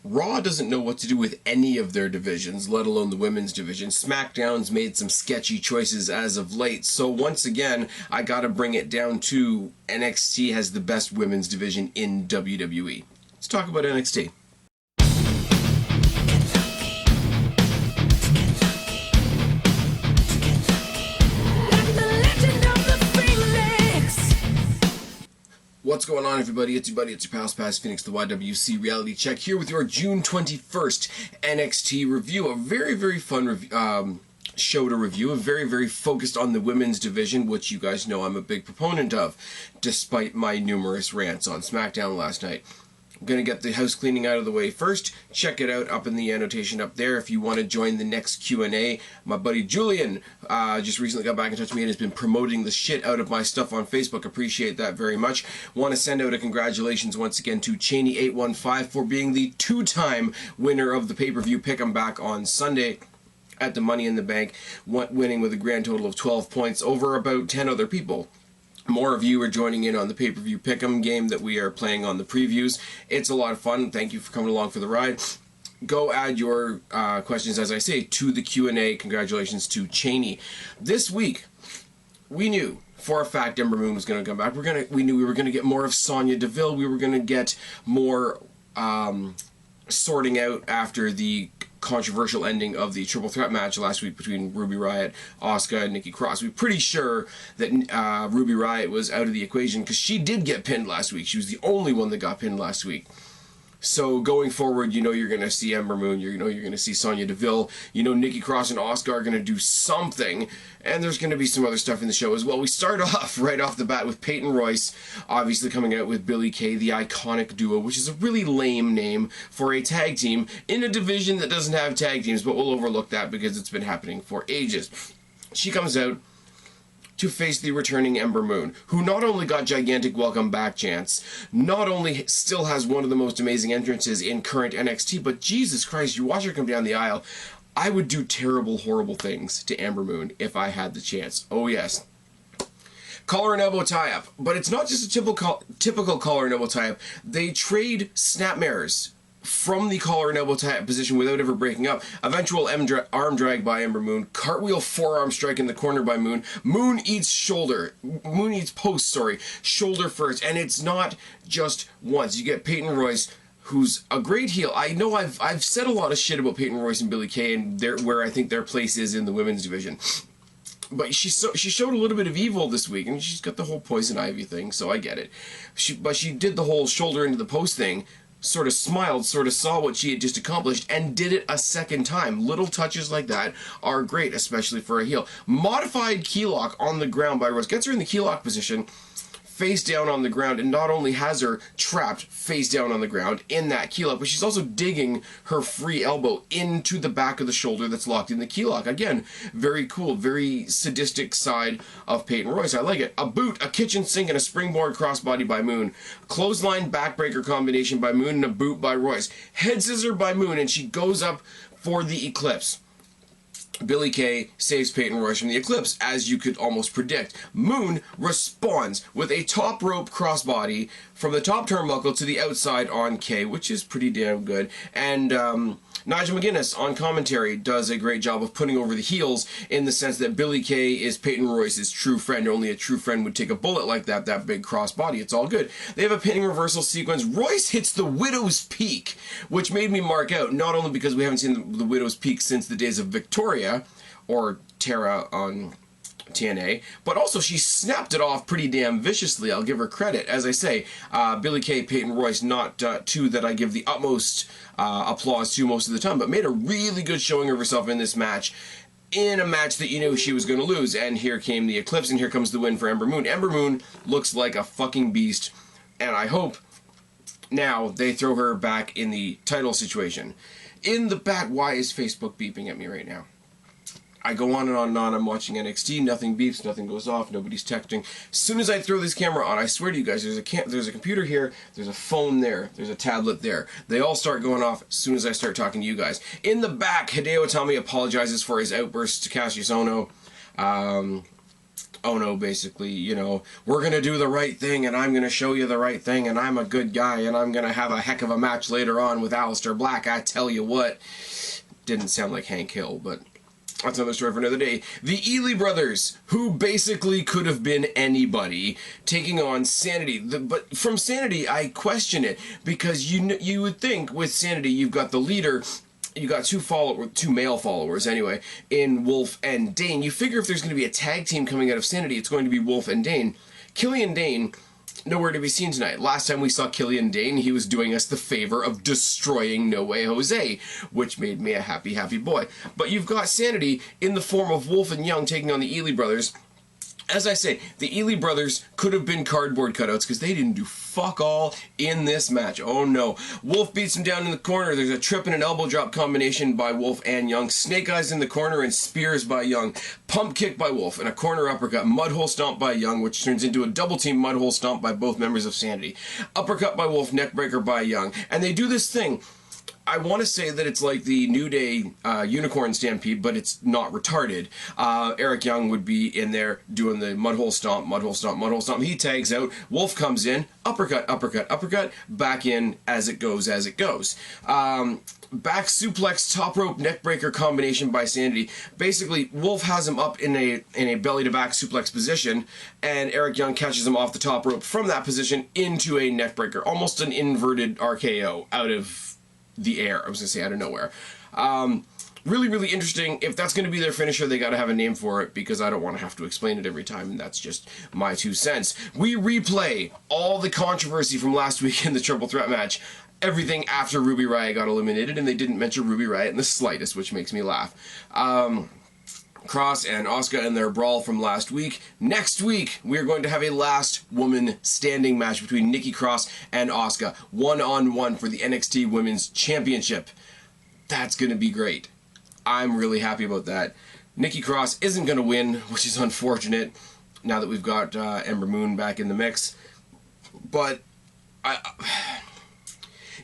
Raw doesn't know what to do with any of their divisions, let alone the women's division. SmackDown's made some sketchy choices as of late, so once again, I gotta bring it down to NXT has the best women's division in WWE. Let's talk about NXT. What's going on, everybody? It's your buddy, it's your pal Past Phoenix, the YWC Reality Check, here with your June 21st NXT review. A very, very fun show to review, very focused on the women's division, which you guys know I'm a big proponent of, despite my numerous rants on SmackDown last night. I'm going to get the house cleaning out of the way first. Check it out up in the annotation up there if you want to join the next Q&A. My buddy Julian just recently got back in touch with me and has been promoting the shit out of my stuff on Facebook. Appreciate that very much. Want to send out a congratulations once again to Cheney815 for being the two-time winner of the pay-per-view Pick 'em back on Sunday at the Money in the Bank, winning with a grand total of 12 points over about 10 other people. More of you are joining in on the pay-per-view Pick'em game that we are playing on the previews. It's a lot of fun. Thank you for coming along for the ride. Go add your questions, as I say, to the Q&A. Congratulations to Cheney. This week, we knew for a fact Ember Moon was going to come back. We knew we were going to get more of Sonya Deville. We were going to get more sorting out after the controversial ending of the triple threat match last week between Ruby Riott, Asuka, and Nikki Cross. We're pretty sure that Ruby Riott was out of the equation because she did get pinned last week. She was the only one that got pinned last week. So going forward, you know you're going to see Ember Moon, you know you're going to see Sonya Deville, you know Nikki Cross and Asuka are going to do something, and there's going to be some other stuff in the show as well. We start off right off the bat with Peyton Royce, obviously coming out with Billie Kay, the iconic duo, which is a really lame name for a tag team in a division that doesn't have tag teams, but we'll overlook that because it's been happening for ages. She comes out to face the returning Ember Moon, who not only got gigantic welcome back chants, not only still has one of the most amazing entrances in current NXT, but Jesus Christ, you watch her come down the aisle, I would do terrible, horrible things to Ember Moon if I had the chance. Oh yes. Collar and elbow tie-up, but it's not just a typical collar and elbow tie-up. They trade snapmares from the collar and elbow tie-up position without ever breaking up. Eventual arm drag by Ember Moon. Cartwheel forearm strike in the corner by Moon. Moon eats post, sorry. Shoulder first. And it's not just once. You get Peyton Royce, who's a great heel. I know I've said a lot of shit about Peyton Royce and Billie Kay and where I think their place is in the women's division. But she showed a little bit of evil this week, and she's got the whole Poison Ivy thing, so I get it. But she did the whole shoulder into the post thing, sort of smiled, sort of saw what she had just accomplished, and did it a second time. Little touches like that are great, especially for a heel. Modified key lock on the ground by Rose. Gets her in the key lock position, face down on the ground, and not only has her trapped face down on the ground in that key lock, but she's also digging her free elbow into the back of the shoulder that's locked in the key lock. Again, very cool, very sadistic side of Peyton Royce. I like it. A boot, a kitchen sink, and a springboard crossbody by Moon. Clothesline backbreaker combination by Moon and a boot by Royce. Head scissor by Moon, and she goes up for the Eclipse. Billie Kay saves Peyton Royce from the Eclipse, as you could almost predict. Moon responds with a top rope crossbody from the top turnbuckle to the outside on Kay, which is pretty damn good. And Nigel McGuinness on commentary does a great job of putting over the heels in the sense that Billie Kay is Peyton Royce's true friend. Only a true friend would take a bullet like that big crossbody. It's all good. They have a pinning reversal sequence. Royce hits the Widow's Peak, which made me mark out, not only because we haven't seen the Widow's Peak since the days of Victoria, or Tara on TNA, but also she snapped it off pretty damn viciously. I'll give her credit. As I say, Billie Kay, Peyton Royce, not two that I give the utmost applause to most of the time, but made a really good showing of herself in this match, in a match that you knew she was going to lose. And here came the Eclipse, and here comes the win for Ember Moon. Ember Moon looks like a fucking beast, and I hope now they throw her back in the title situation. In the back, why is Facebook beeping at me right now? I go on and on and on. I'm watching NXT. Nothing beeps. Nothing goes off. Nobody's texting. As soon as I throw this camera on, I swear to you guys, there's a computer here. There's a phone there. There's a tablet there. They all start going off as soon as I start talking to you guys. In the back, Hideo Itami apologizes for his outburst to Cassius Ohno. oh no, basically, you know, we're going to do the right thing, and I'm going to show you the right thing, and I'm a good guy, and I'm going to have a heck of a match later on with Aleister Black, I tell you what. Didn't sound like Hank Hill, but that's another story for another day. The Ely brothers, who basically could have been anybody, taking on SAnitY. But from SAnitY, I question it, because you would think with SAnitY, you've got the leader, you got two male followers anyway, in Wolf and Dane. You figure if there's going to be a tag team coming out of SAnitY, it's going to be Wolf and Dane. Killian Dane, nowhere to be seen tonight. Last time we saw Killian Dane, he was doing us the favor of destroying No Way Jose, which made me a happy, happy boy. But you've got SAnitY in the form of Wolf and Young taking on the Ely brothers. As I say, the Ely brothers could have been cardboard cutouts because they didn't do fuck all in this match. Oh no. Wolf beats him down in the corner. There's a trip and an elbow drop combination by Wolf and Young. Snake Eyes in the corner and spears by Young. Pump kick by Wolf and a corner uppercut. Mudhole stomp by Young, which turns into a double team mudhole stomp by both members of SAnitY. Uppercut by Wolf, neckbreaker by Young. And they do this thing. I want to say that it's like the New Day Unicorn Stampede, but it's not retarded. Eric Young would be in there doing the mudhole stomp, mudhole stomp, mudhole stomp. He tags out. Wolf comes in. Uppercut, uppercut, uppercut. Back in as it goes, as it goes. Back suplex, top rope, neckbreaker combination by SAnitY. Basically, Wolf has him up in a belly-to-back suplex position, and Eric Young catches him off the top rope from that position into a neckbreaker. Almost an inverted RKO out of the air. I was going to say out of nowhere. Really, really interesting. If that's going to be their finisher, they got to have a name for it, because I don't want to have to explain it every time, and that's just my 2 cents. We replay all the controversy from last week in the Triple Threat match. Everything after Ruby Riott got eliminated, and they didn't mention Ruby Riott in the slightest, which makes me laugh. Cross and Asuka in their brawl from last week. Next week, we are going to have a last woman standing match between Nikki Cross and Asuka, one-on-one for the NXT Women's Championship. That's going to be great. I'm really happy about that. Nikki Cross isn't going to win, which is unfortunate, now that we've got Ember Moon back in the mix. But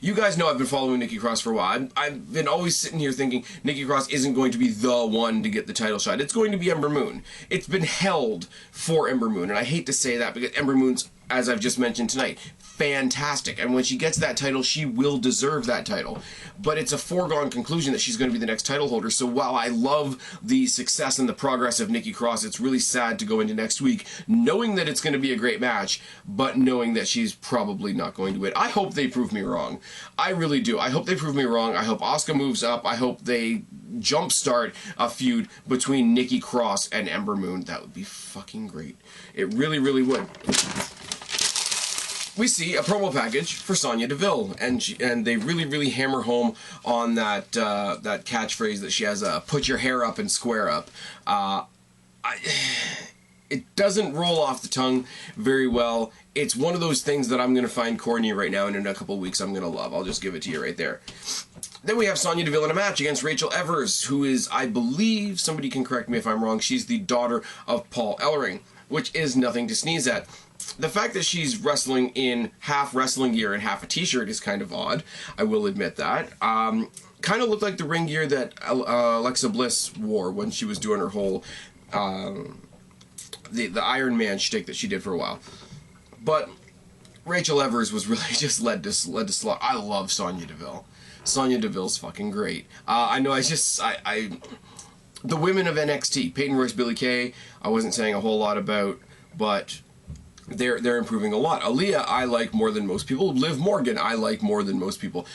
you guys know I've been following Nikki Cross for a while. I've been always sitting here thinking Nikki Cross isn't going to be the one to get the title shot. It's going to be Ember Moon. It's been held for Ember Moon, and I hate to say that because Ember Moon's, as I've just mentioned tonight, fantastic. And when she gets that title, she will deserve that title. But it's a foregone conclusion that she's going to be the next title holder. So while I love the success and the progress of Nikki Cross, it's really sad to go into next week knowing that it's going to be a great match, but knowing that she's probably not going to win. I hope they prove me wrong. I really do. I hope they prove me wrong. I hope Asuka moves up. I hope they jumpstart a feud between Nikki Cross and Ember Moon. That would be fucking great. It really, really would. We see a promo package for Sonya Deville, and they really, really hammer home on that that catchphrase that she has, put your hair up and square up. It doesn't roll off the tongue very well. It's one of those things that I'm going to find corny right now, and in a couple of weeks I'm going to love. I'll just give it to you right there. Then we have Sonya Deville in a match against Rachel Evers, who is, I believe, somebody can correct me if I'm wrong, she's the daughter of Paul Ellering, which is nothing to sneeze at. The fact that she's wrestling in half wrestling gear and half a t-shirt is kind of odd. I will admit that. Kind of looked like the ring gear that Alexa Bliss wore when she was doing her whole the Iron Man shtick that she did for a while. But Rachel Evers was really just led to slaughter. I love Sonya Deville. Sonya Deville's fucking great. I know the women of NXT, Peyton Royce, Billie Kay, I wasn't saying a whole lot about, but they're improving a lot. Aaliyah, I like more than most people. Liv Morgan, I like more than most people.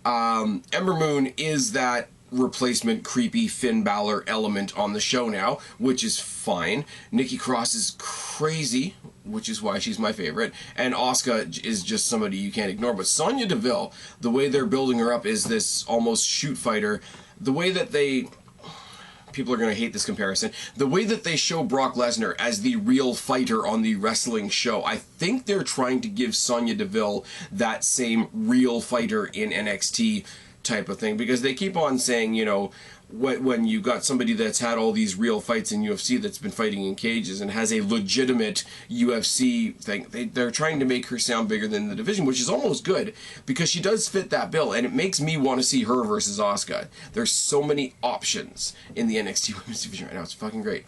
Ember Moon is that replacement creepy Finn Balor element on the show now, which is fine. Nikki Cross is crazy, which is why she's my favorite. And Asuka is just somebody you can't ignore. But Sonya Deville, the way they're building her up is this almost shoot fighter. The way that people are going to hate this comparison. The way that they show Brock Lesnar as the real fighter on the wrestling show, I think they're trying to give Sonya Deville that same real fighter in NXT type of thing, because they keep on saying, you know, when you got somebody that's had all these real fights in UFC that's been fighting in cages and has a legitimate UFC thing, they're trying to make her sound bigger than the division, which is almost good because she does fit that bill, and it makes me want to see her versus Asuka. There's so many options in the NXT Women's Division right now. It's fucking great.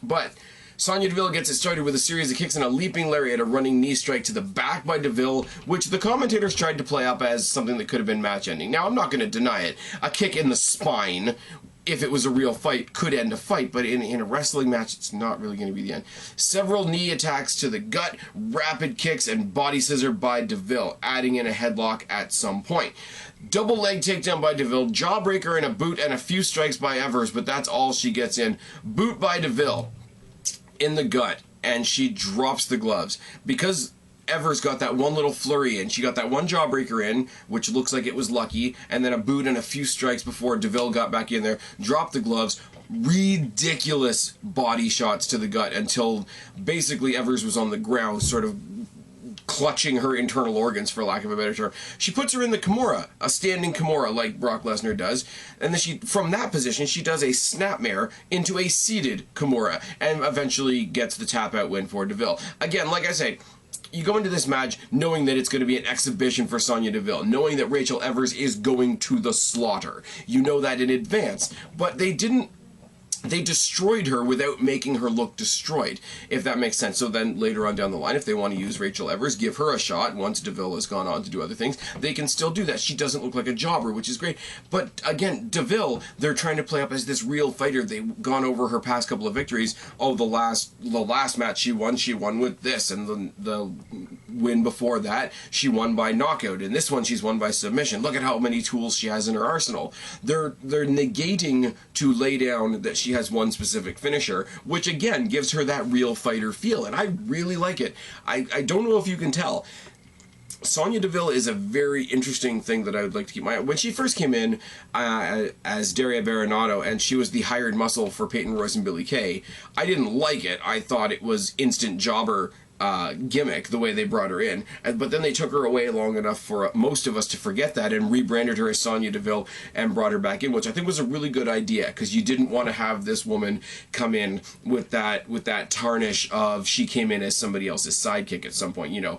But Sonya Deville gets it started with a series of kicks and a leaping lariat, a running knee strike to the back by Deville, which the commentators tried to play up as something that could have been match-ending. Now, I'm not going to deny it. A kick in the spine, if it was a real fight, could end a fight, but in a wrestling match, it's not really going to be the end. Several knee attacks to the gut, rapid kicks, and body scissor by Deville, adding in a headlock at some point. Double leg takedown by Deville, jawbreaker and a boot, and a few strikes by Evers, but that's all she gets in. Boot by Deville in the gut, and she drops the gloves. Because Evers got that one little flurry in, she got that one jawbreaker in, which looks like it was lucky, and then a boot and a few strikes before Deville got back in there, dropped the gloves. Ridiculous body shots to the gut until basically Evers was on the ground, sort of clutching her internal organs, for lack of a better term. She puts her in the Kimura, a standing Kimura like Brock Lesnar does, and then from that position, she does a snapmare into a seated Kimura, and eventually gets the tap-out win for Deville. Again, like I say, you go into this match knowing that it's going to be an exhibition for Sonya Deville, knowing that Rachel Evers is going to the slaughter. You know that in advance, but they destroyed her without making her look destroyed, if that makes sense. So then later on down the line, if they want to use Rachel Evers, give her a shot. Once Deville has gone on to do other things, they can still do that. She doesn't look like a jobber, which is great. But again, Deville, they're trying to play up as this real fighter. They've gone over her past couple of victories. Oh, the last match she won with this, and the win before that, she won by knockout. And this one, she's won by submission. Look at how many tools she has in her arsenal. They're negating to lay down that she has one specific finisher, which again gives her that real fighter feel, and I really like it. I don't know if you can tell. Sonya Deville is a very interesting thing that I would like to keep my eye on. When she first came in as Daria Baronato, and she was the hired muscle for Peyton Royce and Billie Kay, I didn't like it. I thought it was instant jobber gimmick, the way they brought her in. But then they took her away long enough for most of us to forget that and rebranded her as Sonya Deville and brought her back in, which I think was a really good idea, because you didn't want to have this woman come in with that tarnish of she came in as somebody else's sidekick at some point, you know,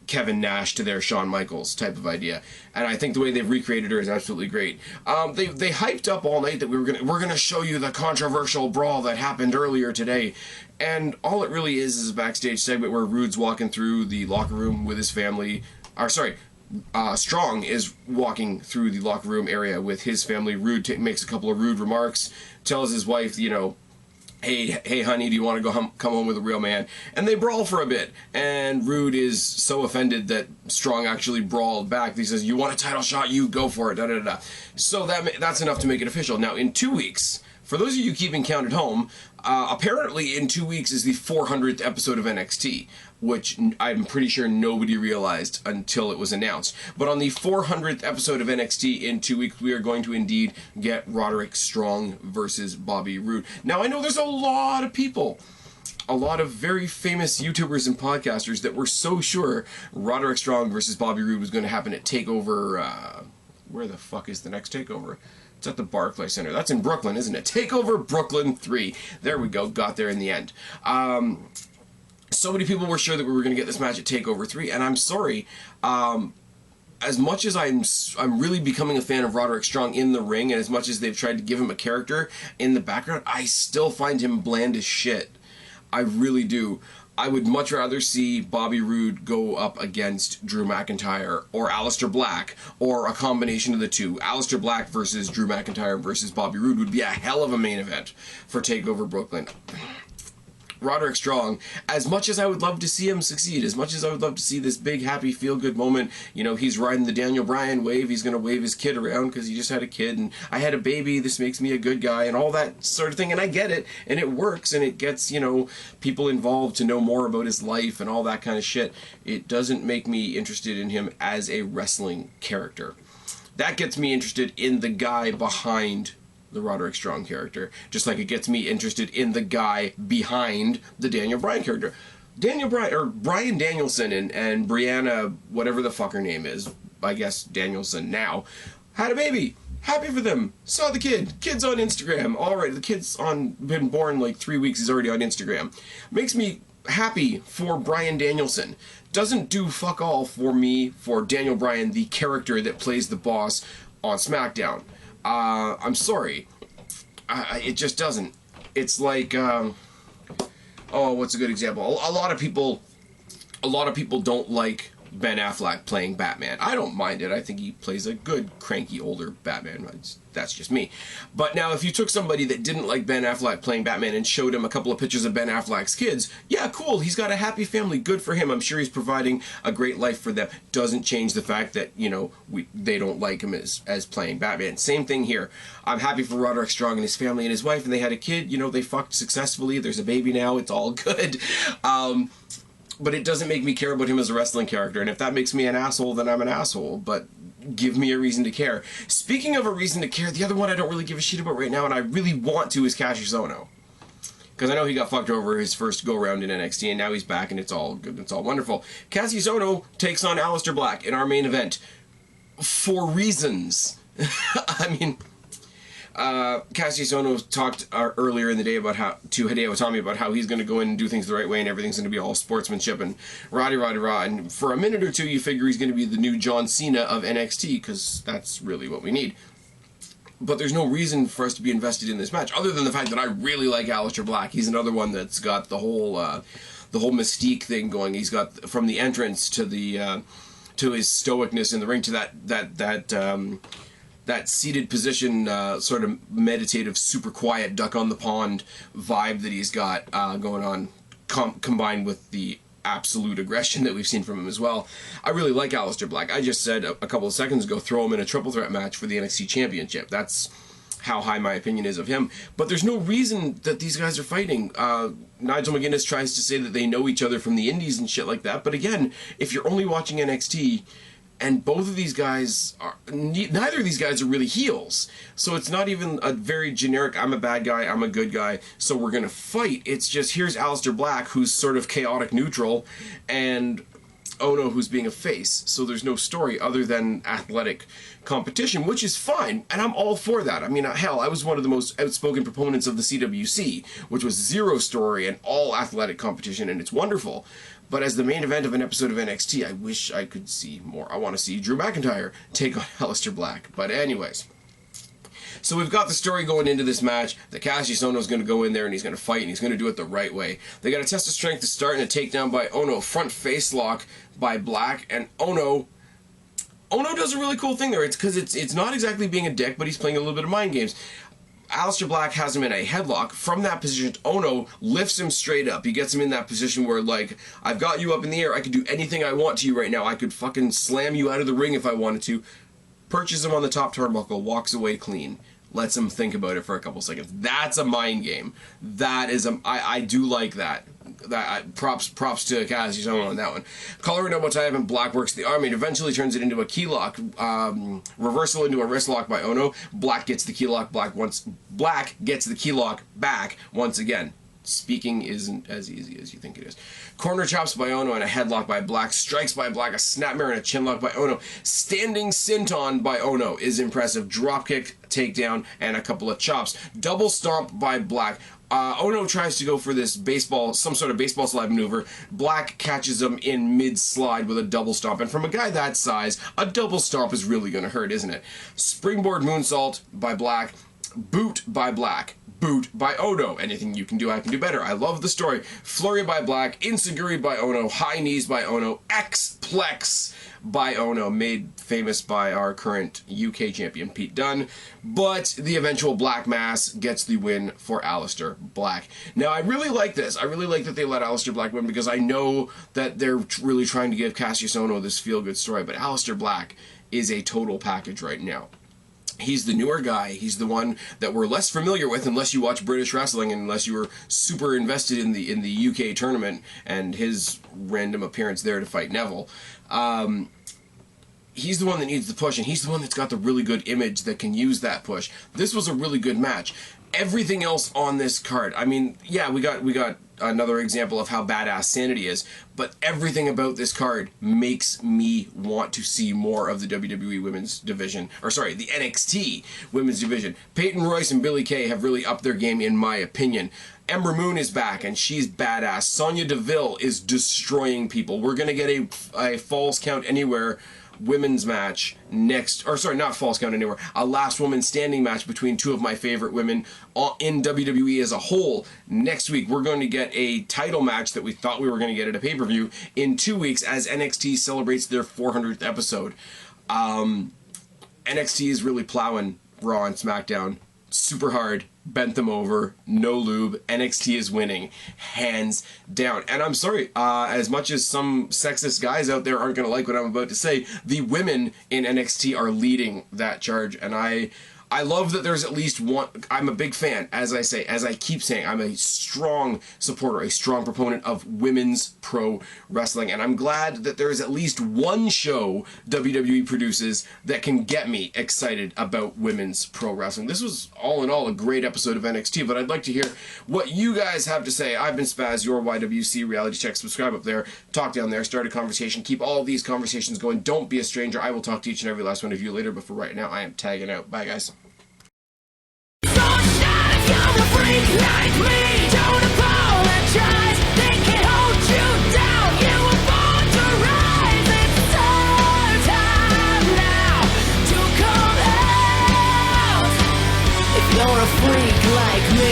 Kevin Nash to their Shawn Michaels type of idea. And I think the way they've recreated her is absolutely great. They hyped up all night that we're gonna show you the controversial brawl that happened earlier today. And all it really is a backstage segment where Rude's walking through the locker room with his family. Strong is walking through the locker room area with his family. Rude makes a couple of rude remarks, tells his wife, you know, hey honey, do you want to come home with a real man? And they brawl for a bit, and Rude is so offended that Strong actually brawled back. He says, you want a title shot, you go for it, da da da. So that's enough to make it official. Now in 2 weeks, for those of you keeping count at home, apparently in 2 weeks is the 400th episode of NXT, which I'm pretty sure nobody realized until it was announced. But on the 400th episode of NXT in 2 weeks, we are going to indeed get Roderick Strong versus Bobby Roode. Now, I know there's a lot of people, a lot of very famous YouTubers and podcasters that were so sure Roderick Strong versus Bobby Roode was going to happen at TakeOver. Where the fuck is the next TakeOver? It's at the Barclays Center. That's in Brooklyn, isn't it? TakeOver Brooklyn 3. There we go. Got there in the end. So many people were sure that we were going to get this match at TakeOver 3, and I'm sorry. As much as I'm really becoming a fan of Roderick Strong in the ring, and as much as they've tried to give him a character in the background, I still find him bland as shit. I really do. I would much rather see Bobby Roode go up against Drew McIntyre or Aleister Black, or a combination of the two. Aleister Black versus Drew McIntyre versus Bobby Roode would be a hell of a main event for TakeOver Brooklyn. Roderick Strong, as much as I would love to see him succeed, as much as I would love to see this big, happy, feel-good moment, you know, he's riding the Daniel Bryan wave, he's going to wave his kid around because he just had a kid, and I had a baby, this makes me a good guy, and all that sort of thing, and I get it, and it works, and it gets, you know, people involved to know more about his life and all that kind of shit. It doesn't make me interested in him as a wrestling character. That gets me interested in the guy behind the Roderick Strong character, just like it gets me interested in the guy behind the Daniel Bryan character. Bryan Danielson and Brianna, whatever the fuck her name is, I guess Danielson now, had a baby. Happy for them. Saw the kid. Kid's on Instagram. Alright, the kid's been born like 3 weeks, he's already on Instagram. Makes me happy for Bryan Danielson. Doesn't do fuck all for me, for Daniel Bryan, the character that plays the boss on SmackDown. I'm sorry. It just doesn't. It's like, oh, what's a good example? A lot of people don't like Ben Affleck playing Batman. I don't mind it. I think he plays a good, cranky, older Batman. That's just me. But now, if you took somebody that didn't like Ben Affleck playing Batman and showed him a couple of pictures of Ben Affleck's kids, yeah, cool. He's got a happy family. Good for him. I'm sure he's providing a great life for them. Doesn't change the fact that, you know, they don't like him as playing Batman. Same thing here. I'm happy for Roderick Strong and his family and his wife, and they had a kid. You know, they fucked successfully. There's a baby now. It's all good. But it doesn't make me care about him as a wrestling character. And if that makes me an asshole, then I'm an asshole. But give me a reason to care. Speaking of a reason to care, the other one I don't really give a shit about right now, and I really want to, is Cassius Ohno. Because I know he got fucked over his first go-around in NXT, and now he's back, and it's all good, it's all wonderful. Cassius Ohno takes on Aleister Black in our main event. For reasons. I mean... Cassius Ohno talked earlier in the day about how to Hideo Itami about how he's going to go in and do things the right way and everything's going to be all sportsmanship and rah and for a minute or two you figure he's going to be the new John Cena of NXT, because that's really what we need. But there's no reason for us to be invested in this match other than the fact that I really like Aleister Black. He's another one that's got the whole mystique thing going. He's got, from the entrance to the to his stoicness in the ring to that seated position, sort of meditative, super quiet, duck on the pond vibe that he's got going on, combined with the absolute aggression that we've seen from him as well. I really like Aleister Black. I just said a couple of seconds ago, throw him in a triple threat match for the NXT Championship. That's how high my opinion is of him. But there's no reason that these guys are fighting. Nigel McGuinness tries to say that they know each other from the indies and shit like that. But again, if you're only watching NXT... and both of these guys are... neither of these guys are really heels. So it's not even a very generic, I'm a bad guy, I'm a good guy, so we're gonna fight. It's just, here's Aleister Black, who's sort of chaotic neutral, and Ohno, who's being a face. So there's no story other than athletic competition, which is fine, and I'm all for that. I mean, hell, I was one of the most outspoken proponents of the CWC, which was zero story and all athletic competition, and it's wonderful. But as the main event of an episode of NXT, I wish I could see more. I want to see Drew McIntyre take on Aleister Black. But anyways, so we've got the story going into this match that Cassius Ohno is going to go in there and he's going to fight and he's going to do it the right way. They got a test of strength to start and a takedown by Ohno, front face lock by Black, and Ohno does a really cool thing there. It's because it's not exactly being a dick, but he's playing a little bit of mind games. Aleister Black has him in a headlock. From that position, Ohno lifts him straight up. He gets him in that position where, like, I've got you up in the air. I could do anything I want to you right now. I could fucking slam you out of the ring if I wanted to. Perches him on the top turnbuckle, walks away clean. Lets him think about it for a couple seconds. That's a mind game. That is a... I do like that. Props to Cassius Ohno on that one. Collar no tie up and Black works the arm and eventually turns it into a key lock. Reversal into a wrist lock by Ohno. Black gets the key lock. Black gets the key lock back once again. Speaking isn't as easy as you think it is. Corner chops by Ohno and a headlock by Black. Strikes by Black, a snapmare and a chinlock by Ohno. Standing senton by Ohno is impressive. Dropkick, takedown, and a couple of chops. Double stomp by Black. Ohno tries to go for this some sort of baseball slide maneuver. Black catches him in mid-slide with a double stomp. And from a guy that size, a double stomp is really going to hurt, isn't it? Springboard moonsault by Black. Boot by Black. Boot by Ohno. Anything you can do, I can do better. I love the story. Flurry by Black. Enziguri by Ohno. High knees by Ohno. X-Plex by Ohno. Made famous by our current UK champion, Pete Dunne. But the eventual Black Mass gets the win for Aleister Black. Now, I really like this. I really like that they let Aleister Black win because I know that they're really trying to give Cassius Ohno this feel-good story. But Aleister Black is a total package right now. He's the newer guy. He's the one that we're less familiar with unless you watch British wrestling and unless you were super invested in the UK tournament and his random appearance there to fight Neville. He's the one that needs the push, and he's the one that's got the really good image that can use that push. This was a really good match. Everything else on this card, I mean, yeah, we got another example of how badass SAnitY is, but everything about this card makes me want to see more of the WWE Women's Division, or sorry, the NXT Women's Division. Peyton Royce and Billie Kay have really upped their game, in my opinion. Ember Moon is back, and she's badass. Sonya Deville is destroying people. We're going to get a Falls Count Anywhere women's match next, or sorry, not Falls Count Anywhere, a last woman standing match between two of my favorite women in WWE as a whole. Next week, we're going to get a title match that we thought we were going to get at a pay-per-view in 2 weeks as NXT celebrates their 400th episode. NXT is really plowing Raw and SmackDown super hard, bent them over, no lube. NXT is winning, hands down. And I'm sorry, as much as some sexist guys out there aren't going to like what I'm about to say, the women in NXT are leading that charge, and I love that there's at least one. I'm a big fan, as I keep saying, I'm a strong supporter, a strong proponent of women's pro wrestling, and I'm glad that there is at least one show WWE produces that can get me excited about women's pro wrestling. This was, all in all, a great episode of NXT, but I'd like to hear what you guys have to say. I've been Spaz, your YWC Reality Check. Subscribe up there, talk down there, start a conversation, keep all of these conversations going. Don't be a stranger. I will talk to each and every last one of you later, but for right now, I am tagging out. Bye, guys. You're a freak like me, don't apologize. They can't hold you down, you were born to rise. It's time now to come out. If you're a freak like me.